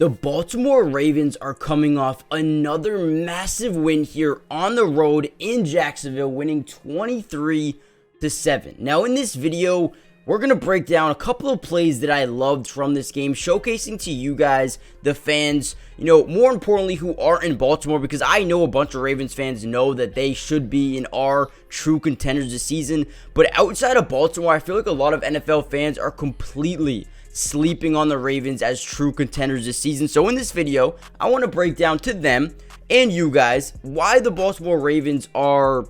The Baltimore Ravens are coming off another massive win here on the road in Jacksonville, winning 23-7. Now in this video, we're going to break down a couple of plays that I loved from this game, showcasing to you guys, the fans, more importantly, who are in Baltimore, because I know a bunch of Ravens fans know that they should be and are true contenders this season. But outside of Baltimore, I feel like a lot of NFL fans are completely sleeping on the Ravens as true contenders this season. So in this video, I want to break down to them and you guys why the Baltimore Ravens are,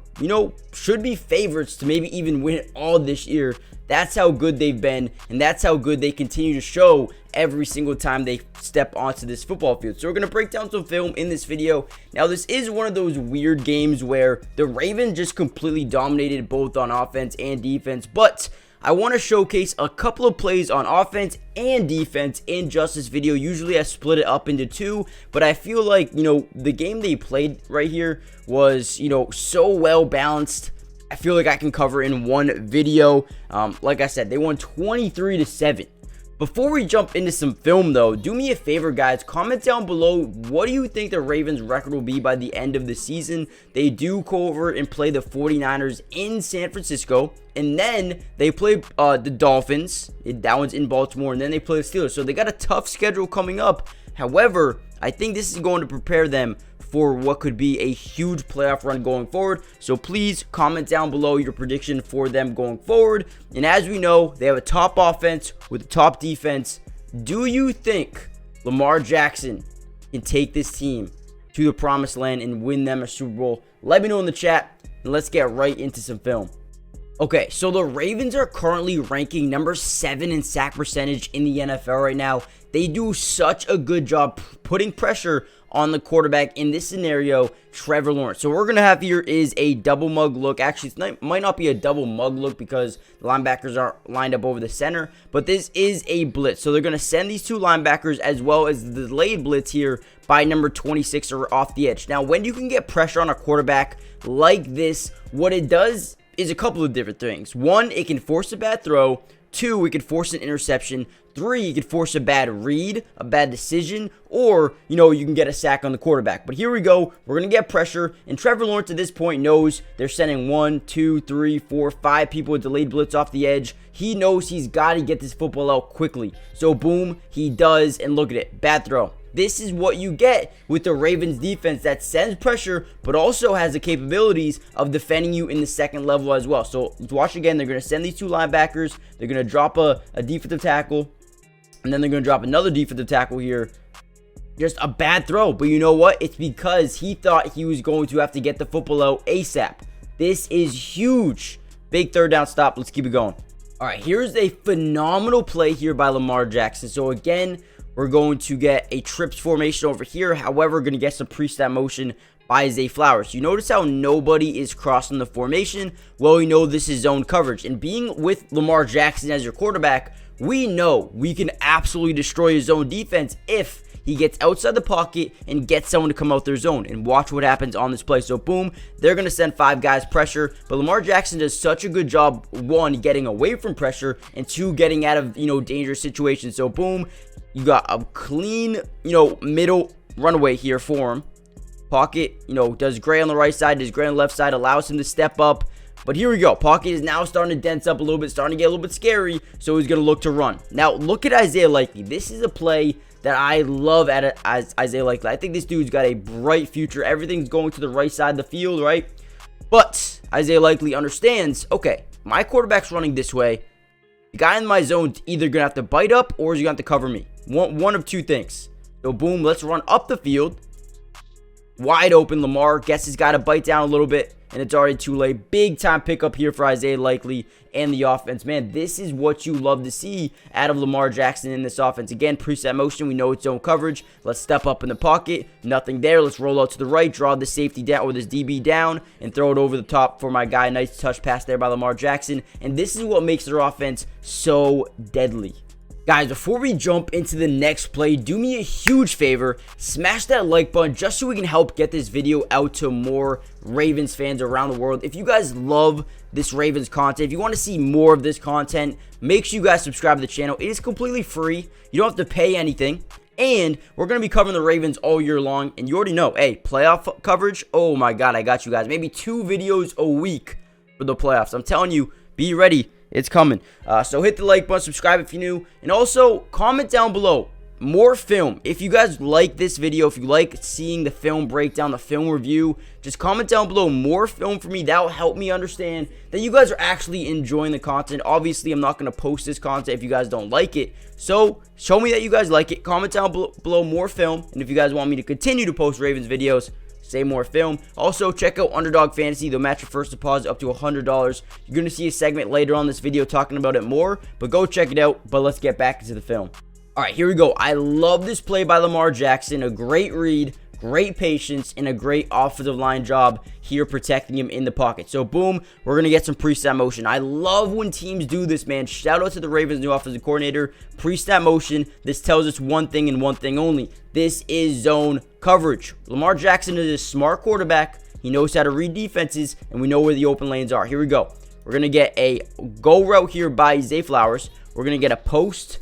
should be favorites to maybe even win it all this year. That's how good they've been, and that's how good they continue to show every single time they step onto this football field. So we're going to break down some film in this video. Now, this is one of those weird games where the Ravens just completely dominated both on offense and defense, but I want to showcase a couple of plays on offense and defense in just this video. Usually I split it up into two, but I feel like, the game they played right here was, so well balanced. I feel like I can cover in one video. Like I said, they won 23-7. Before we jump into some film, though, do me a favor, guys. Comment down below, what do you think the Ravens' record will be by the end of the season? They do go over and play the 49ers in San Francisco, and then they play the Dolphins. That one's in Baltimore, and then they play the Steelers. So they got a tough schedule coming up. However, I think this is going to prepare them for what could be a huge playoff run going forward. So please comment down below your prediction for them going forward. And as we know, they have a top offense with a top defense. Do you think Lamar Jackson can take this team to the promised land and win them a Super Bowl? Let me know in the chat, and let's get right into some film. Okay, so the Ravens are currently ranking number 7 in sack percentage in the NFL right now. They do such a good job putting pressure on the quarterback, in this scenario, Trevor Lawrence. So what we're going to have here is a double mug look. Actually, it might not be a double mug look because the linebackers are lined up over the center, but this is a blitz. So they're going to send these two linebackers as well as the delayed blitz here by number 26 or off the edge. Now, when you can get pressure on a quarterback like this, what it does is a couple of different things. One, it can force a bad throw. 2, it could force an interception. 3, you could force a bad read, a bad decision, or, you can get a sack on the quarterback. But here we go. We're going to get pressure, and Trevor Lawrence at this point knows they're sending 1, 2, 3, 4, 5 people with delayed blitz off the edge. He knows he's got to get this football out quickly. So, boom, he does, and look at it. Bad throw. This is what you get with the Ravens defense that sends pressure, but also has the capabilities of defending you in the second level as well. So let's watch again. They're going to send these two linebackers. They're going to drop a defensive tackle, and then they're going to drop another defensive tackle here. Just a bad throw, but you know what? It's because he thought he was going to have to get the football out ASAP. This is huge. Big third down stop. Let's keep it going. All right, here's a phenomenal play here by Lamar Jackson. So again, we're going to get a trips formation over here. However, we're going to get some pre-snap motion by Zay Flowers. You notice how nobody is crossing the formation? Well, we know this is zone coverage. And being with Lamar Jackson as your quarterback, we know we can absolutely destroy his zone defense if he gets outside the pocket and gets someone to come out their zone. And watch what happens on this play. So, boom, they're going to send 5 guys pressure. But Lamar Jackson does such a good job, 1, getting away from pressure, and 2, getting out of, dangerous situations. So, boom, you got a clean, middle runaway here for him. Pocket, does gray on the right side, does gray on the left side, allows him to step up. But here we go. Pocket is now starting to dense up a little bit, starting to get a little bit scary, so he's going to look to run. Now, look at Isaiah Likely. This is a play that I love as Isaiah Likely. I think this dude's got a bright future. Everything's going to the right side of the field, right? But Isaiah Likely understands, okay, my quarterback's running this way. The guy in my zone's either going to have to bite up or he's going to have to cover me. One of two things. So, boom, let's run up the field. Wide open. Lamar gets his guy to bite down a little bit, and it's already too late. Big time pickup here for Isaiah Likely and the offense. Man, this is what you love to see out of Lamar Jackson in this offense. Again, preset motion. We know it's zone coverage. Let's step up in the pocket. Nothing there. Let's roll out to the right. Draw the safety down or this DB down and throw it over the top for my guy. Nice touch pass there by Lamar Jackson. And this is what makes their offense so deadly. Guys, before we jump into the next play, do me a huge favor, smash that like button just so we can help get this video out to more Ravens fans around the world. If you guys love this Ravens content, if you want to see more of this content, make sure you guys subscribe to the channel. It is completely free. You don't have to pay anything. And we're going to be covering the Ravens all year long. And you already know, hey, playoff coverage, oh my God, I got you guys. Maybe 2 videos a week for the playoffs. I'm telling you, be ready. It's coming. So hit the like button, subscribe if you're new. And also, comment down below. More film. If you guys like this video, if you like seeing the film breakdown, the film review, just comment down below more film for me. That will help me understand that you guys are actually enjoying the content. Obviously, I'm not going to post this content if you guys don't like it. So, show me that you guys like it. Comment down below more film. And if you guys want me to continue to post Ravens videos, say more film. Also, check out Underdog Fantasy. They'll match your first deposit up to $100. You're going to see a segment later on this video talking about it more. But go check it out. But let's get back into the film. All right, here we go. I love this play by Lamar Jackson. A great read, great patience, and a great offensive line job here protecting him in the pocket. So, boom, we're going to get some pre-snap motion. I love when teams do this, man. Shout out to the Ravens' new offensive coordinator. Pre-snap motion, this tells us one thing and one thing only. This is zone coverage. Lamar Jackson is a smart quarterback. He knows how to read defenses, and we know where the open lanes are. Here we go. We're going to get a go route here by Zay Flowers. We're going to get a post,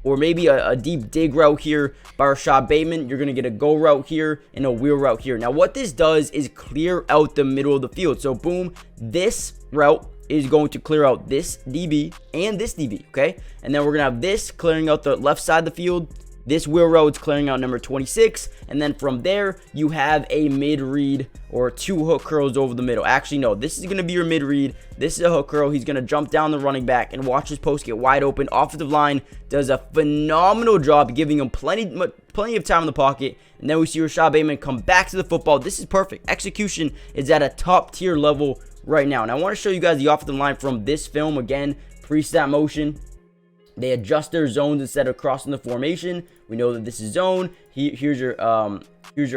or maybe a deep dig route here by Rashad Bateman. You're going to get a go route here and a wheel route here. Now, what this does is clear out the middle of the field. So, boom, this route is going to clear out this DB and this DB, okay? And then we're going to have this clearing out the left side of the field. This wheel route is clearing out number 26. And then from there, you have a mid-read or 2 hook curls over the middle. Actually, no, this is going to be your mid-read. This is a hook curl. He's going to jump down the running back and watch his post get wide open. Offensive line does a phenomenal job giving him plenty of time in the pocket. And then we see Rashad Bateman come back to the football. This is perfect. Execution is at a top-tier level right now. And I want to show you guys the offensive line from this film. Again, pre-snap motion. They adjust their zones instead of crossing the formation. We know that this is zone. Here's your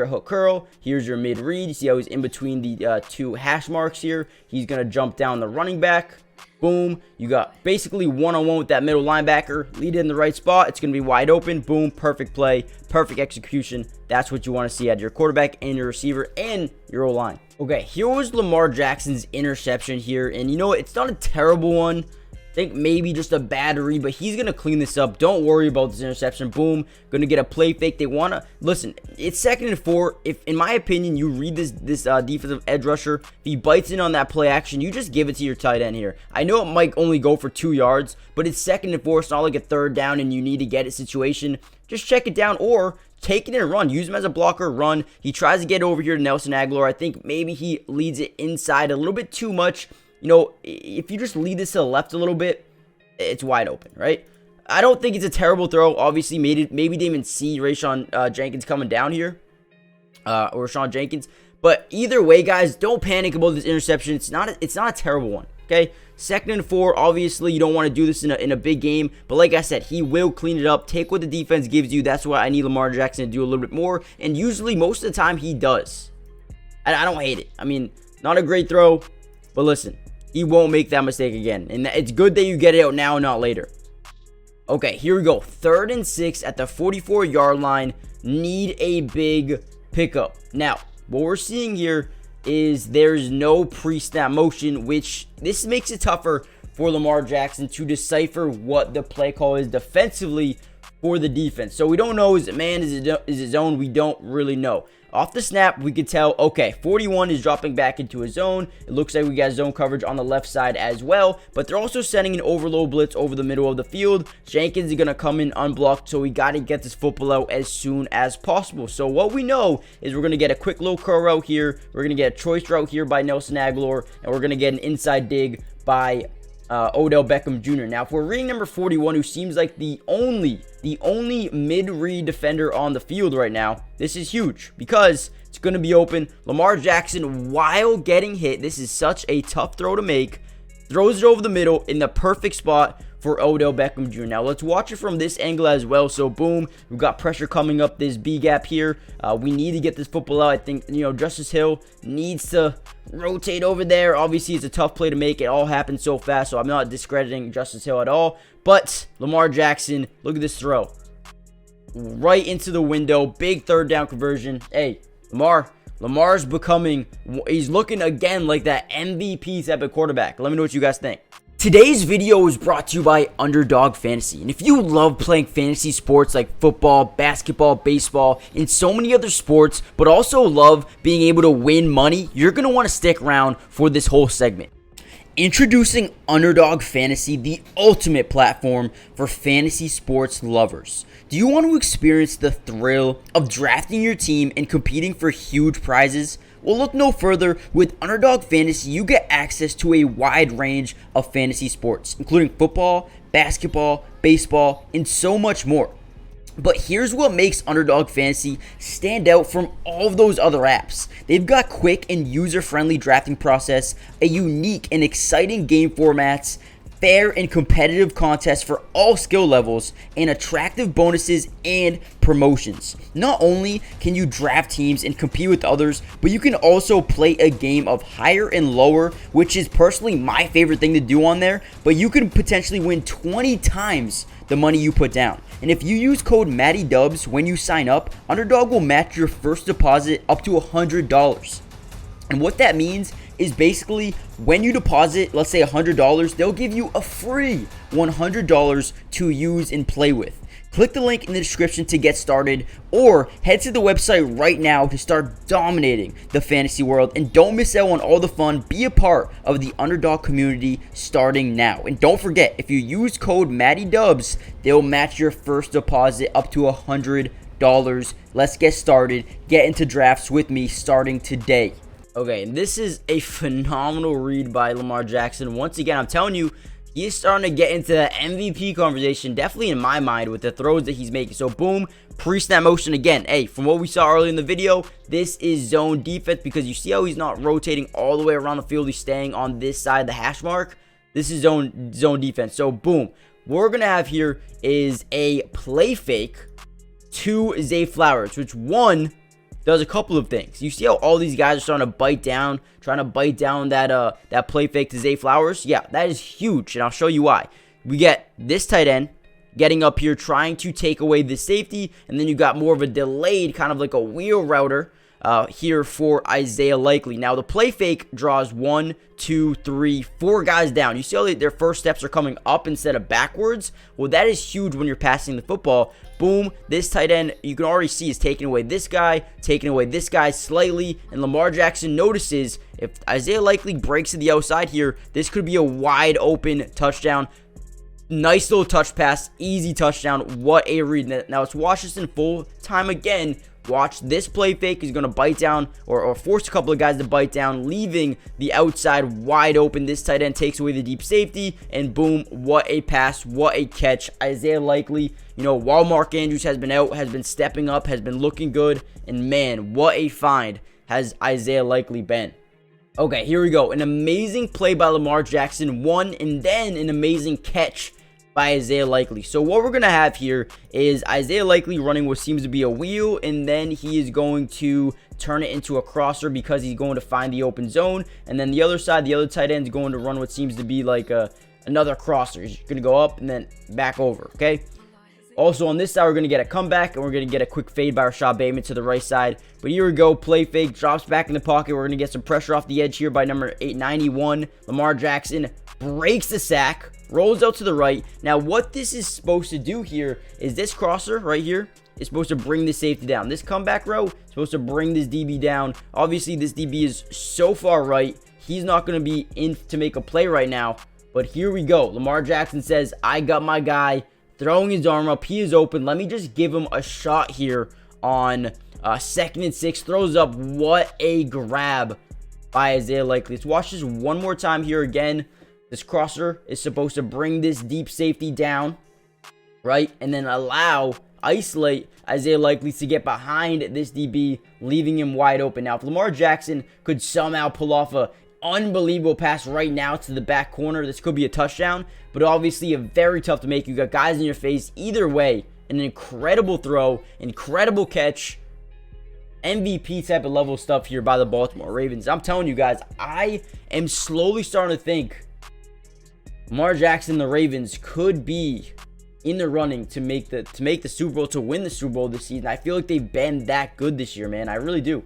hook curl. Here's your mid read. You see how he's in between the 2 hash marks here. He's gonna jump down the running back. Boom. You got basically one-on-one with that middle linebacker. Lead it in the right spot. It's gonna be wide open. Boom. Perfect play. Perfect execution. That's what you want to see out of your quarterback and your receiver and your O-line. Okay, here was Lamar Jackson's interception here, and you know what? It's not a terrible one. I think maybe just a bad read, but he's going to clean this up. Don't worry about this interception. Boom. Going to get a play fake. They want to... Listen, it's 2nd and 4. If, in my opinion, you read this defensive edge rusher, if he bites in on that play action, you just give it to your tight end here. I know it might only go for 2 yards, but it's 2nd and 4. It's not like a 3rd down and you need to get it situation. Just check it down or take it and run. Use him as a blocker, run. He tries to get over here to Nelson Agholor. I think maybe he leads it inside a little bit too much. You know, if you just lead this to the left a little bit, it's wide open, right? I don't think it's a terrible throw. Obviously, maybe they even see Rayshon Jenkins coming down here, or Rashawn Jenkins. But either way, guys, don't panic about this interception. It's not a terrible one, okay? 2nd and 4. Obviously, you don't want to do this in a big game. But like I said, he will clean it up. Take what the defense gives you. That's why I need Lamar Jackson to do a little bit more. And usually, most of the time, he does. I don't hate it. I mean, not a great throw, but listen. He won't make that mistake again. And it's good that you get it out now, not later. Okay, here we go. 3rd and 6 at the 44-yard line. Need a big pickup. Now, what we're seeing here is there's no pre-snap motion, which this makes it tougher for Lamar Jackson to decipher what the play call is defensively for the defense. So we don't know, is it man, is it zone? We don't really know. Off the snap, we could tell, okay, 41 is dropping back into a zone. It looks like we got zone coverage on the left side as well, but they're also sending an overload blitz over the middle of the field. Jenkins is going to come in unblocked, so we got to get this football out as soon as possible. So what we know is we're going to get a quick low curl route here. We're going to get a choice route here by Nelson Agholor, and we're going to get an inside dig by Odell Beckham Jr. Now, if we're reading number 41, who seems like the only mid-read defender on the field right now, this is huge because it's going to be open. Lamar Jackson, while getting hit, this is such a tough throw to make, throws it over the middle in the perfect spot for Odell Beckham Jr. Now, let's watch it from this angle as well. So, boom, we've got pressure coming up this B gap here. We need to get this football out. I think, Justice Hill needs to rotate over there. Obviously, it's a tough play to make. It all happened so fast, so I'm not discrediting Justice Hill at all. But Lamar Jackson, look at this throw. Right into the window. Big 3rd down conversion. Hey, Lamar's becoming, he's looking again like that MVP type of quarterback. Let me know what you guys think. Today's video is brought to you by Underdog Fantasy, and if you love playing fantasy sports like football, basketball, baseball, and so many other sports, but also love being able to win money, you're going to want to stick around for this whole segment. Introducing Underdog Fantasy, the ultimate platform for fantasy sports lovers. Do you want to experience the thrill of drafting your team and competing for huge prizes? Well, look no further. With Underdog Fantasy, you get access to a wide range of fantasy sports, including football, basketball, baseball, and so much more. But here's what makes Underdog Fantasy stand out from all of those other apps. They've got quick and user-friendly drafting process, a unique and exciting game formats, fair and competitive contests for all skill levels, and attractive bonuses and promotions. Not only can you draft teams and compete with others, but you can also play a game of higher and lower, which is personally my favorite thing to do on there, but you can potentially win 20 times the money you put down. And if you use code MattyDubs when you sign up, Underdog will match your first deposit up to $100. And what that means is basically when you deposit, let's say $100, they'll give you a free $100 to use and play with. Click the link in the description to get started, or head to the website right now to start dominating the fantasy world. And don't miss out on all the fun. Be a part of the Underdog community starting now. And don't forget, if you use code MattyDubs, they'll match your first deposit up to $100. Let's get started. Get into drafts with me starting today. Okay, and this is a phenomenal read by Lamar Jackson. Once again, I'm telling you, he is starting to get into the MVP conversation, definitely in my mind, with the throws that he's making. So, boom, pre-snap motion again. Hey, from what we saw earlier in the video, this is zone defense because you see how he's not rotating all the way around the field. He's staying on this side of the hash mark. This is zone defense. So, boom. What we're going to have here is a play fake to Zay Flowers, which does a couple of things. You see how all these guys are starting to bite down, trying to bite down that play fake to Zay Flowers? Yeah, that is huge, and I'll show you why. We get this tight end getting up here, trying to take away the safety, and then you got more of a delayed, kind of like a wheel router here for Isaiah Likely. Now, the play fake draws 1, 2, 3, 4 guys down. You see how their first steps are coming up instead of backwards? Well, that is huge when you're passing the football. Boom, this tight end, you can already see, is taking away this guy slightly, and Lamar Jackson notices if Isaiah Likely breaks to the outside here, this could be a wide open touchdown. Nice little touch pass, easy touchdown. What a read. Now, let's watch this in full time again. Watch, this play fake is going to bite down or force a couple of guys to bite down, leaving the outside wide open. This tight end takes away the deep safety, and boom, what a pass, what a catch. Isaiah Likely, while Mark Andrews has been out, has been stepping up, has been looking good, and man, what a find has Isaiah Likely been. Okay, here we go. An amazing play by Lamar Jackson, and then an amazing catch by Isaiah Likely. So what we're going to have here is Isaiah Likely running what seems to be a wheel, and then he is going to turn it into a crosser because he's going to find the open zone. And then the other side, the other tight end is going to run what seems to be like another crosser. He's going to go up and then back over, okay? Also on this side, we're going to get a comeback, and we're going to get a quick fade by Rashad Bateman to the right side. But here we go, play fake, drops back in the pocket. We're going to get some pressure off the edge here by number 891. Lamar Jackson breaks the sack, rolls out to the right. Now, what this is supposed to do here is this crosser right here is supposed to bring the safety down. This comeback row is supposed to bring this DB down. Obviously, this DB is so far right. He's not going to be in to make a play right now. But here we go. Lamar Jackson says, I got my guy. Throwing his arm up. He is open. Let me just give him a shot here on 2nd and 6. Throws up. What a grab by Isaiah Likely. Let's watch this one more time here again. This crosser is supposed to bring this deep safety down, right? And then isolate Isaiah Likely to get behind this DB, leaving him wide open. Now, if Lamar Jackson could somehow pull off a unbelievable pass right now to the back corner, this could be a touchdown, but obviously a very tough to make. You got guys in your face. Either way, an incredible throw, incredible catch, MVP type of level stuff here by the Baltimore Ravens. I'm telling you guys, I am slowly starting to think Lamar Jackson, the Ravens, could be in the running to make the Super Bowl, to win the Super Bowl this season. I feel like they've been that good this year, man. I really do.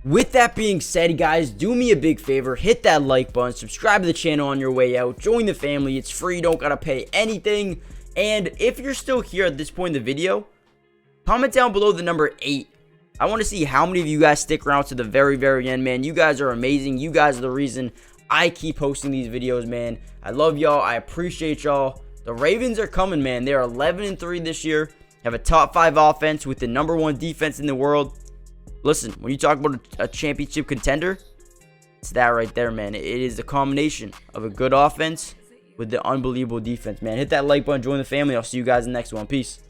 With that being said, guys, do me a big favor, hit that like button, subscribe to the channel on your way out, join the family. It's free, you don't gotta pay anything. And if you're still here at this point in the video, comment down below the number 8. I want to see how many of you guys stick around to the very, very end, man. You guys are amazing. You guys are the reason I keep posting these videos, man. I love y'all. I appreciate y'all. The Ravens are coming, man. They're 11-3 this year. Have a top 5 offense with the number 1 defense in the world. Listen, when you talk about a championship contender, it's that right there, man. It is a combination of a good offense with the unbelievable defense, man. Hit that like button, join the family. I'll see you guys in the next one. Peace.